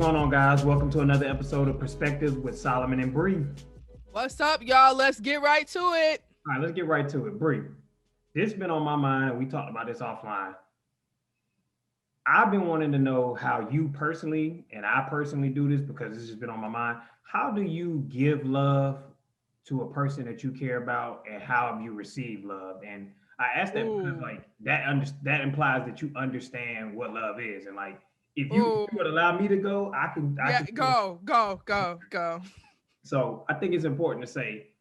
going on, guys? Welcome to another episode of Perspectives with Solomon and Breigh. What's up, y'all? Let's get right to it. All right, let's get right to it. Breigh, this has been on my mind. We talked about this offline. I've been wanting to know how you personally, and I personally do this because this has been on my mind. How do you give love to a person that you care about, and how have you received love? And I ask that because Ooh, like that implies that you understand what love is, and like if you would ooh. allow me to go, I Yeah, can. go. So I think it's important to say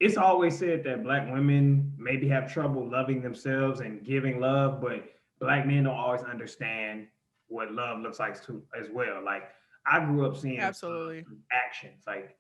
it's always said that black women maybe have trouble loving themselves and giving love, but black men don't always understand what love looks like too as well. Like I grew up seeing love Absolutely. through actions. Like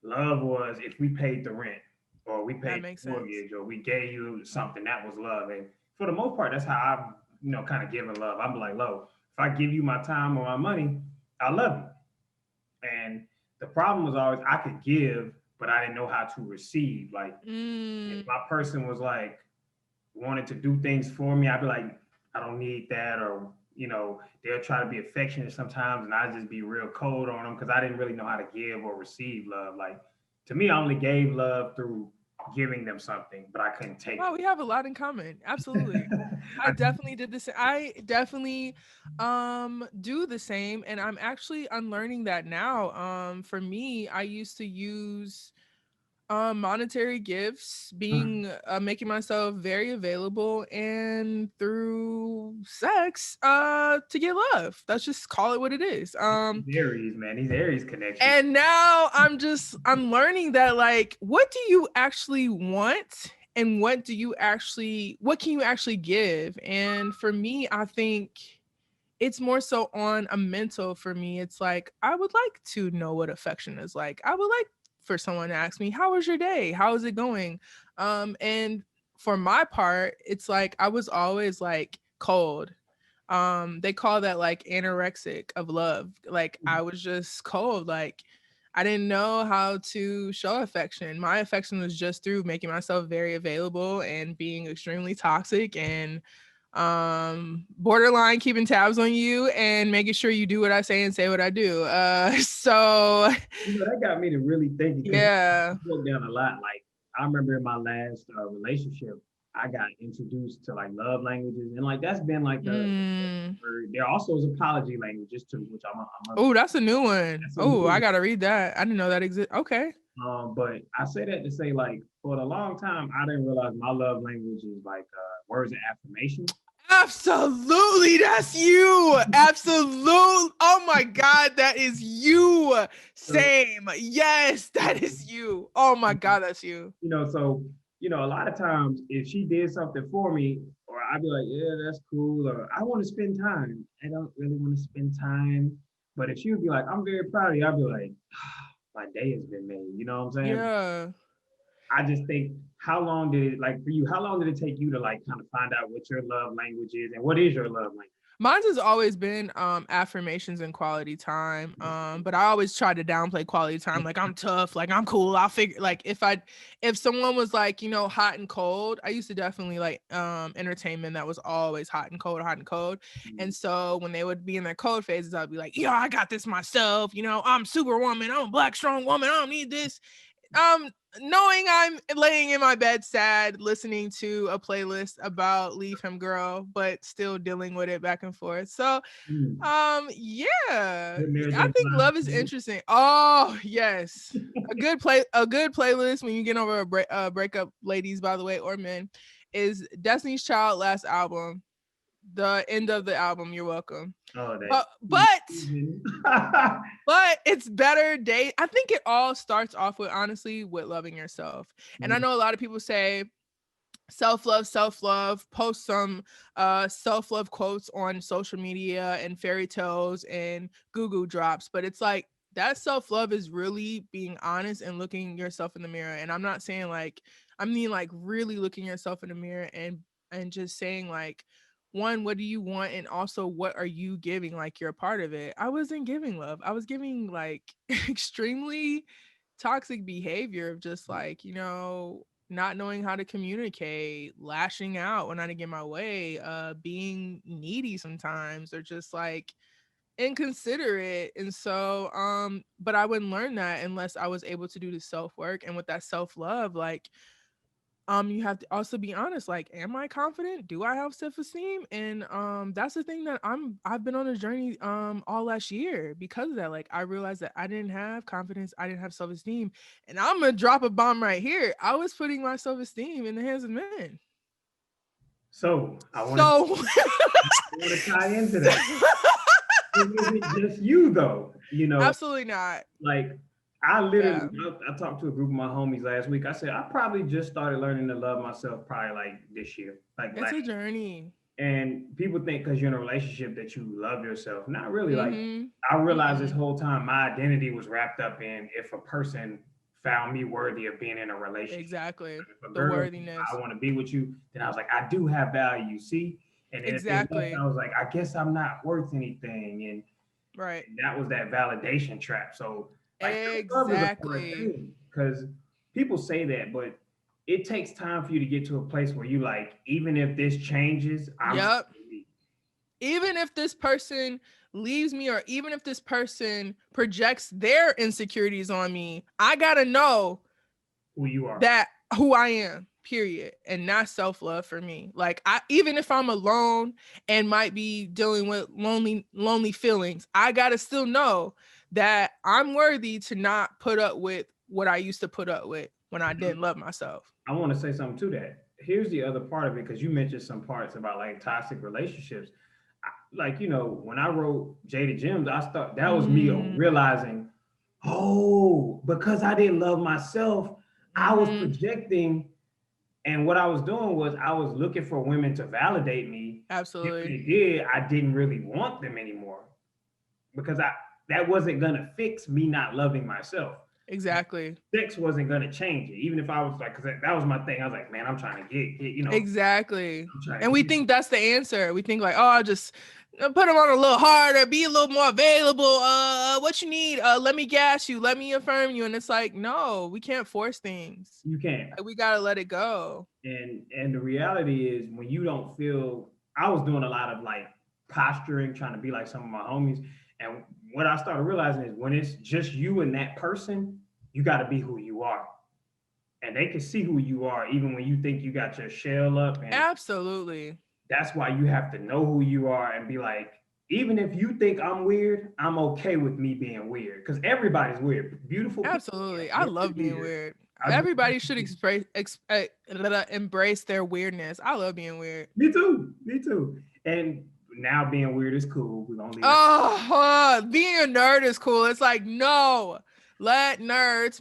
love was if we paid the rent or we That paid makes the sense. mortgage or we gave you something, that was love. And for the most part, that's how I've kind of given love. I'm like, low, if I give you my time or my money, I love you. And the problem was always I could give, but I didn't know how to receive. Like if Mm. my person was like wanted to do things for me, I'd be like, I don't need that, or they'll try to be affectionate sometimes, and I just be real cold on them because I didn't really know how to give or receive love. Like to me, I only gave love through giving them something, but I couldn't take Wow, we have a lot in common. Absolutely. it. I definitely did this. I definitely do the same, and I'm actually unlearning that now. For me, I used to use monetary gifts, being making myself very available, and through sex to get love. Let's just call it what it is. These Aries, man, these Aries connections. And now I'm learning that, like, what do you actually want, and what can you actually give? And for me, I think it's more so on a mental. For me, it's like I would like to know what affection is like. I would like for someone to ask me, how was your day, how is it going? And for my part, it's like I was always like cold. They call that like anorexic of love. Like I was just cold. Like I didn't know how to show affection. My affection was just through making myself very available and being extremely toxic and borderline keeping tabs on you and making sure you do what I say and say what I do. So That got me to really thinking because yeah. you broke down a lot. Like I remember in my last relationship, I got introduced to like love languages, and like that's been like the Mm. word. There also is apology languages too, which Oh, that's a new one. that's a Oh, new I one. gotta read that. I didn't know that exists. Okay. But I say that to say like for a long time, I didn't realize my love language is like words of affirmation. Absolutely, that's you. Absolute. Oh my God, that is you. So, Same. Yes, that is you. Oh my God, that's you. so a lot of times if she did something for me, or I'd be like, yeah, that's cool, or I want to spend time. I don't really want to spend time. But if she would be like, I'm very proud of you, I'd be like, my day has been made. You know what I'm saying? Yeah. I just think how long did it like for you? How long did it take you to like kind of find out what your love language is and what is your love language? Mine's has always been affirmations and quality time. But I always try to downplay quality time. Like I'm tough, like I'm cool. I'll figure like if someone was like, hot and cold, I used to definitely like entertainment that was always hot and cold, hot and cold. And so when they would be in their cold phases, I'd be like, yeah, I got this myself, I'm superwoman, I'm a black strong woman, I don't need this. um Knowing I'm laying in my bed sad listening to a playlist about Leave Him Girl, but still dealing with it back and forth. So Mm. yeah, When there's I a think love is interesting. Oh yes, a good playlist when you get over a breakup, ladies, by the way, or men, is Destiny's Child last album, the end of the album. You're welcome. oh that. But it's better day. I think it all starts off with, honestly, with loving yourself. And I know a lot of people say self love, post some self love quotes on social media and fairy tales and Google drops, but it's like that self love is really being honest and looking yourself in the mirror. And I'm not saying like, I mean like really looking yourself in the mirror and just saying like, one, what do you want, and also what are you giving, like you're a part of it. I wasn't giving love, I was giving like extremely toxic behavior of just like, not knowing how to communicate, lashing out when I didn't get my way, being needy sometimes, or just like inconsiderate. And so but I wouldn't learn that unless I was able to do the self work. And with that self love, like you have to also be honest, like, am I confident? Do I have self-esteem? And that's the thing that I've been on a journey all last year because of that. Like, I realized that I didn't have confidence, I didn't have self-esteem. And I'm gonna drop a bomb right here. I was putting my self-esteem in the hands of men. So So I want to tie into that. It wasn't just you though, you know. absolutely not. Like I literally, Yeah, I talked to a group of my homies last week. I said I probably just started learning to love myself probably like this year, like it's a journey. and people think because you're in a relationship that you love yourself. Not really. Like Mm-hmm. I realized this Mm-mm. whole time my identity was wrapped up in if a person found me worthy of being in a relationship. Exactly. If a The girl, I worthiness. want to be with you, then I was like, I do have value, see? And then if they left, Exactly. I was like, I guess I'm not worth anything. Right. And that was that validation trap. So like self-love is a hard Exactly. thing because people say that, but it takes time for you to get to a place where you like, even if this changes, I'm still Yep. me. Even if this person leaves me, or even if this person projects their insecurities on me, I gotta know Who you are. that who I am, period. And not self-love for me. Like, I, even if I'm alone and might be dealing with lonely feelings, I gotta still know that I'm worthy to not put up with what I used to put up with when I didn't love myself. I want to say something to that. Here's the other part of it because you mentioned some parts about like toxic relationships. Like, you know, when I wrote Jada Gems, I thought that was me Mm, realizing, oh, because I didn't love myself, I was mm-hmm. projecting. And what I was doing was I was looking for women to validate me. And when Absolutely. they did, I didn't really want them anymore because I that wasn't gonna fix me not loving myself. Exactly. Sex wasn't gonna change it, even if I was like, because that was my thing. I was like, man, I'm trying to get, you know, Exactly. I'm trying And to we get. think that's the answer. We think like, oh, I'll just put them on a little harder, be a little more available. What you need? Let me gas you, let me affirm you. And it's like, no, we can't force things. You can't. Like, we gotta let it go. And the reality is when you don't feel, I was doing a lot of like posturing, trying to be like some of my homies. And what I started realizing is when it's just you and that person, you got to be who you are. And they can see who you are even when you think you got your shell up. And Absolutely. that's why you have to know who you are and be like, even if you think I'm weird, I'm okay with me being weird because everybody's weird. Beautiful people, Absolutely. I they're love being weird. weird. I just Everybody should embrace their weirdness. I love being weird. me too, me too. And now being weird is cool. We're gonna leave that. Oh, being a nerd is cool. It's like, no, let nerds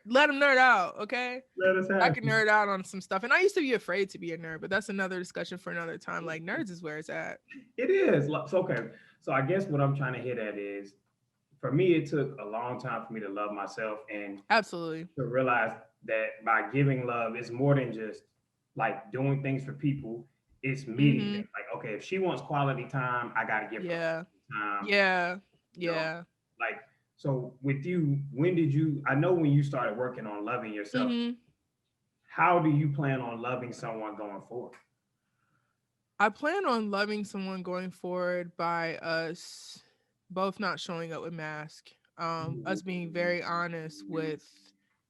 let them nerd out. Okay. Let us I have can it. nerd out on some stuff. And I used to be afraid to be a nerd, but that's another discussion for another time. Like, nerds is where it's at. It is. So okay. So I guess what I'm trying to hit at is for me, it took a long time for me to love myself and Absolutely. to realize that by giving love, it's more than just like doing things for people. It's meeting Mm-hmm. them. Like, okay, if she wants quality time, I gotta give her Yeah. time. Yeah. You know, Yeah. like so with you, when did you? I know when you started working on loving yourself. Mm-hmm. How do you plan on loving someone going forward? I plan on loving someone going forward by us both not showing up with mask. Us being very honest with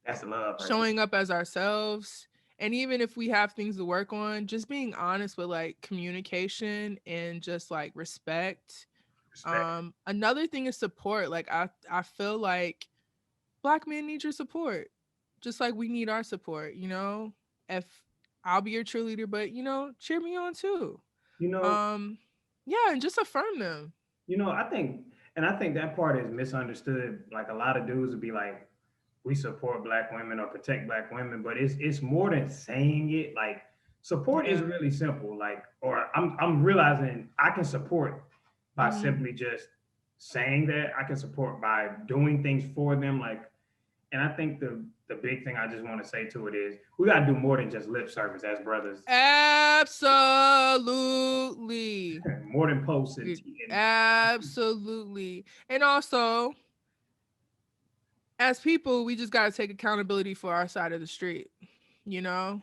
That's love right there. showing up as ourselves. And even if we have things to work on, just being honest with like communication and just like respect. Respect. Another thing is support. Like, I feel like Black men need your support. Just like we need our support, you know? If I'll be your cheerleader, but cheer me on too. You know, Um, yeah, and just affirm them. I think, and I think that part is misunderstood. Like a lot of dudes would be like, we support black women or protect black women, but it's more than saying it. Like support is Yeah. really simple. Like, or I'm realizing I can support by Hmm. simply just saying that. I can support by doing things for them. Like, and I think the big thing I just want to say to it is we gotta do more than just lip service as brothers, Absolutely. more than posts and, Absolutely. And also, as people, we just got to take accountability for our side of the street, you know?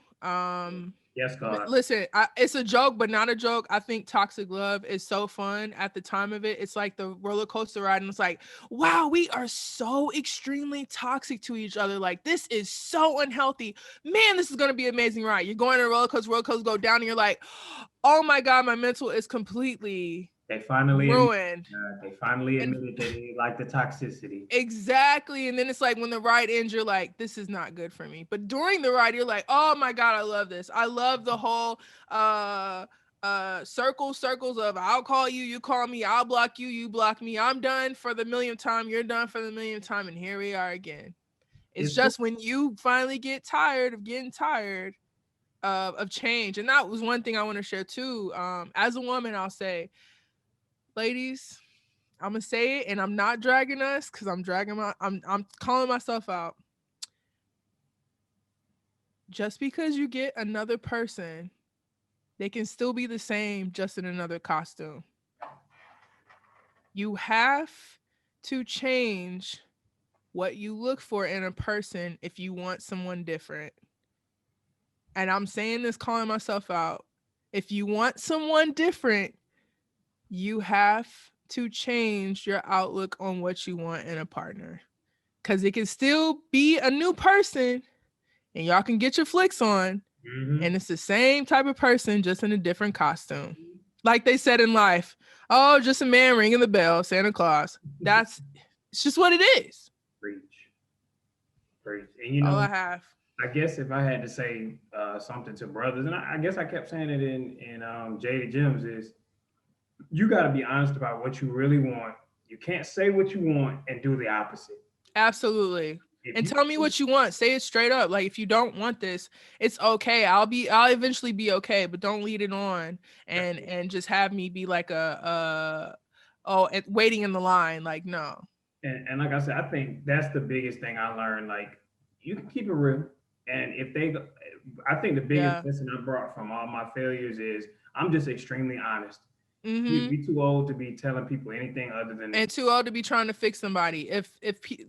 Yes, God. Listen, it's a joke, but not a joke. I think toxic love is so fun at the time of it. It's like the roller coaster ride, and it's like, wow, we are so extremely toxic to each other. Like, this is so unhealthy. Man, this is gonna be an amazing ride. You're going on a roller coaster go down, and you're like, oh my god, my mental is completely They finally admit, ruined. they finally And admitted they didn't like the toxicity. exactly. And then it's like when the ride ends, you're like, this is not good for me. But during the ride, you're like, oh my God, I love this. I love the whole circles of I'll call you, you call me, I'll block you, you block me. I'm done for the millionth time, you're done for the millionth time, and here we are again. It's It's cool. just when you finally get tired of getting tired of change. And that was one thing I want to share too. As a woman, I'll say, ladies, I'm gonna say it, and I'm not dragging us because I'm calling myself out. Just because you get another person, they can still be the same, just in another costume. You have to change what you look for in a person if you want someone different. And I'm saying this, calling myself out. If you want someone different, you have to change your outlook on what you want in a partner. Because it can still be a new person and y'all can get your flicks on, Mm-hmm. and it's the same type of person, just in a different costume. Like they said in life, oh, just a man ringing the bell, Santa Claus. It's just what it is. Preach, preach. And you All I know, have. I guess if I had to say something to brothers, and I guess I kept saying it in Jada Gems, is you got to be honest about what you really want. You can't say what you want and do the opposite. Absolutely. If And you tell me what you want. Say it straight up. Like, if you don't want this, it's okay. I'll eventually be okay, but don't lead it on and just have me be like waiting in the line. Like, no. and like I said, I think that's the biggest thing I learned. Like you can keep it real, and if they, I think the biggest Yeah. lesson I brought from all my failures is I'm just extremely honest. Mm-hmm. We too old to be telling people anything other than the And too old to be trying to fix somebody.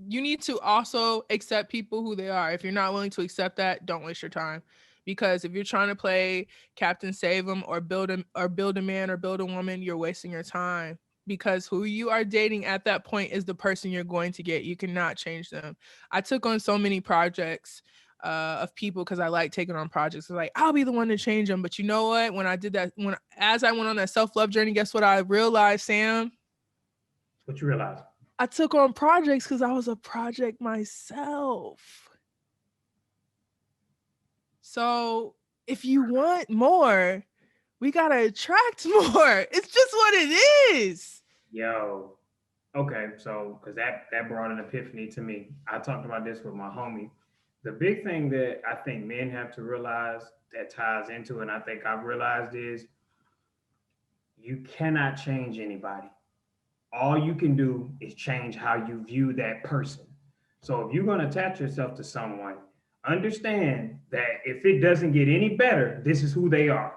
You need to also accept people who they are. If you're not willing to accept that, don't waste your time. Because if you're trying to play Captain Save them or build a man or build a woman, you're wasting your time. Because who you are dating at that point is the person you're going to get. You cannot change them. I took on so many projects of people because I like taking on projects. It's like, I'll be the one to change them. But you know what? When I did that, as I went on that self-love journey, guess what I realized, Sam? what you realize. I took on projects because I was a project myself. So if you want more, we gotta attract more. It's just what it is. Yo, okay, so because that brought an epiphany to me. I talked about this with my homie. The big thing that I think men have to realize that ties into, and I think I've realized is you cannot change anybody. All you can do is change how you view that person. So if you're going to attach yourself to someone, understand that if it doesn't get any better, this is who they are.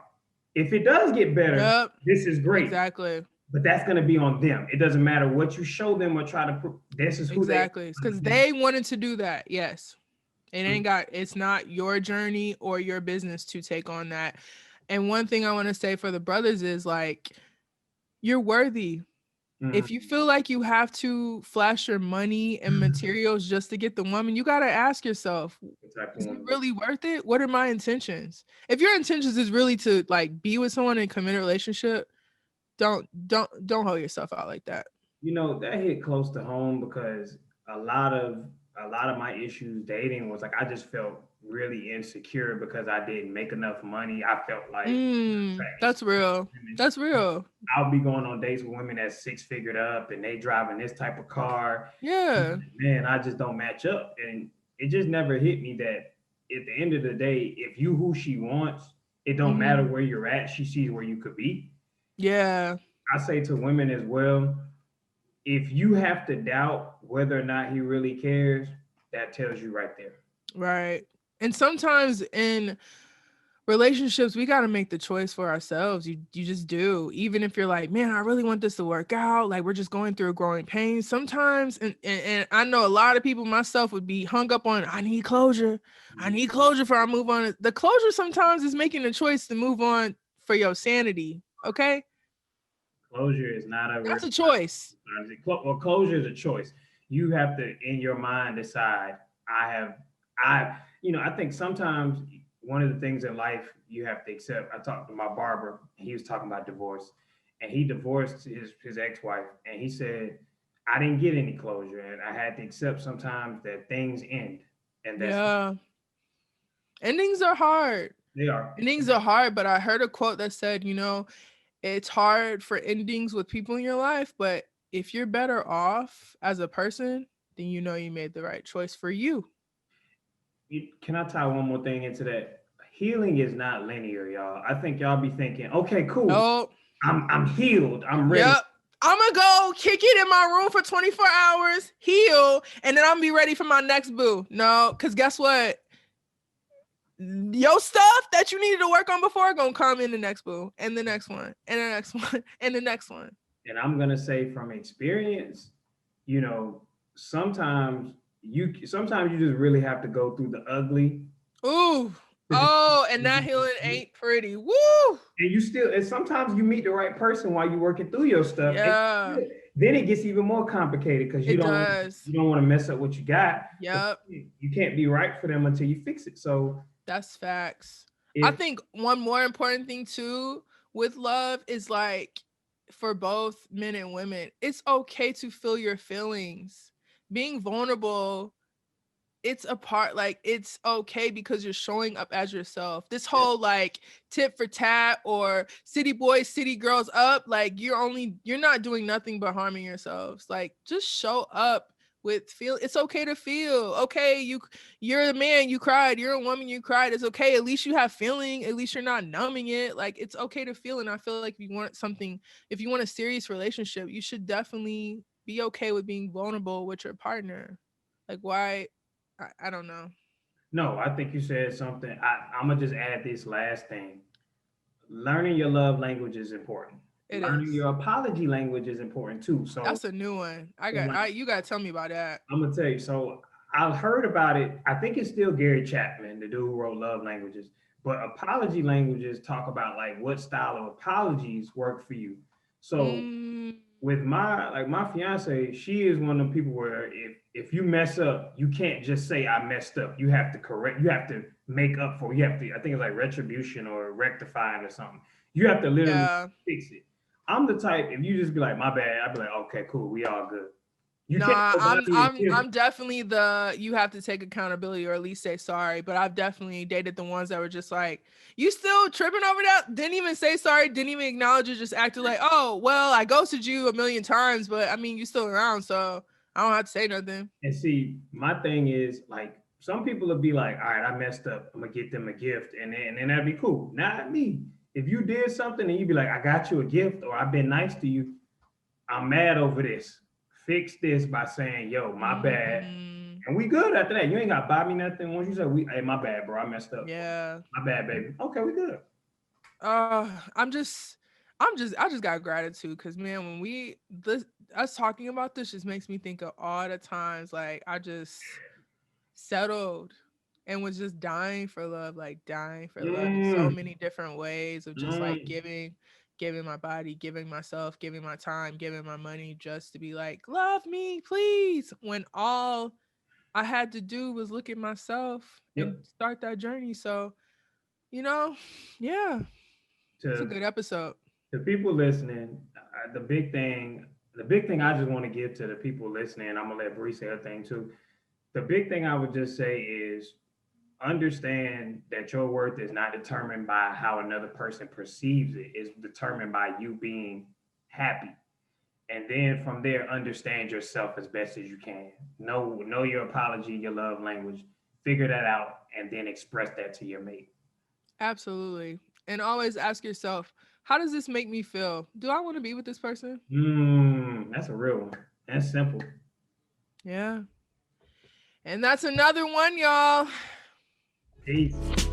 If it does get better, Yep, this is great. exactly. But that's going to be on them. It doesn't matter what you show them or try to prove. This is who they Exactly. It's because they wanted to do that. Yes. It's not your journey or your business to take on that. And one thing I want to say for the brothers is like, you're worthy. Mhm. If you feel like you have to flash your money and materials just to get the woman, you got to ask yourself, is it really worth it? What are my intentions? If your intentions is really to like be with someone and commit a relationship, don't hold yourself out like that. You know, that hit close to home because a lot of a lot of my issues dating was like I just felt really insecure because I didn't make enough money. I felt like That's real. women. That's real. I'll be going on dates with women that's six figured up and they driving this type of car. Yeah. Man, I just don't match up. And it just never hit me that at the end of the day, if you who she wants, it don't matter Mm-hmm. where you're at. She sees where you could be. Yeah. I say to women as well, if you have to doubt whether or not he really cares, that tells you right there. Right. And sometimes in relationships, we got to make the choice for ourselves. You just do. Even if you're like, man, I really want this to work out, like we're just going through a growing pain sometimes. And I know a lot of people, myself, would be hung up on, I need closure. I need closure before I move on. The closure sometimes is making a choice to move on for your sanity. Okay. Closure is not a That's a choice. well, closure is a choice. You have to, in your mind, decide. I have, I think sometimes one of the things in life you have to accept. I talked to my barber, and he was talking about divorce, and he divorced his ex wife, and he said, I didn't get any closure, and I had to accept sometimes that things end, and that's Yeah. Endings are hard. they are. Endings are hard, but I heard a quote that said, it's hard for endings with people in your life, but if you're better off as a person, then you made the right choice for you. Can I tie one more thing into that? Healing is not linear, y'all. I think y'all be thinking, okay, cool. Oh, I'm healed. I'm ready. yep. I'm gonna go kick it in my room for 24 hours, heal, and then I'm gonna be ready for my next boo. No, because guess what? Your stuff that you needed to work on before gonna come in the next boo, and the next one, and the next one, and the next one. And I'm gonna say from experience, you know, sometimes sometimes you just really have to go through the ugly. Ooh. To just, Oh, and that healing ain't pretty. Woo. and you still, and sometimes you meet the right person while you're working through your stuff. And Yeah, then it gets even more complicated because it does. you don't want to mess up what you got. But Yep. you can't be right for them until you fix it. So That's facts. I if think one more important thing too with love is like for both men and women, it's okay to feel your feelings. Being vulnerable, it's a part, like it's okay because you're showing up as yourself. This whole like tit for tat or city boys, city girls up, like you're not doing nothing but harming yourselves. Like just show up with feel. It's okay to feel. Okay, you're a man, you cried. You're a woman, you cried. It's okay. At least you have feeling. At least you're not numbing it. Like it's okay to feel. And I feel like if you want a serious relationship, you should definitely be okay with being vulnerable with your partner. Like why? I don't know. no, I think you said something. I'm gonna just add this last thing. Learning your love language is important. It Learning is. your apology language is important too. So That's a new one. like, You gotta tell me about that. I'm gonna tell you. So I heard about it. I think it's still Gary Chapman, the dude who wrote Love Languages. But apology languages talk about like what style of apologies work for you. So Mm, with my fiance, she is one of the people where if you mess up, you can't just say I messed up. You have to correct. You have to make up for. You have to. I think it's like retribution or rectifying or something. You have to literally yeah. fix it. I'm the type. If you just be like my bad, I'd be like okay, cool, we all good. You can't Nah, go by I'm me and I'm kill it. I'm definitely the you have to take accountability or at least say sorry. But I've definitely dated the ones that were just like, you still tripping over that? Didn't even say sorry, didn't even acknowledge it, just acted like, oh well, I ghosted you a million times, but I mean you still around, so I don't have to say nothing. And see, my thing is like some people will be like, all right, I messed up. I'm gonna get them a gift, and then that'd be cool. Not me. If you did something and you be like, I got you a gift, or I've been nice to you, I'm mad over this. Fix this by saying, yo, my bad. Mm, And we good after that. You ain't got to buy me nothing. Once you say, hey, my bad, bro. I messed up. yeah. My bad, baby. Okay, we good. Uh, I'm just, I just got gratitude because man, when us talking about this just makes me think of all the times like I just settled and was just dying for love in so Mm, many different ways of just like mm. giving my body, giving myself, giving my time, giving my money just to be like, love me, please. When all I had to do was look at myself and Yep. start that journey. So, you know, yeah, it's a To good episode. the people listening, the big thing I just want to give to the people listening, I'm gonna let Bree say her thing too. The big thing I would just say is understand that your worth is not determined by how another person perceives it. It's determined by you being happy. And then from there, understand yourself as best as you can. Know your apology, your love language. Figure that out, and then express that to your mate. Absolutely. And always ask yourself, how does this make me feel? Do I want to be with this person? That's a real one. That's simple. Yeah. And that's another one, y'all. Peace.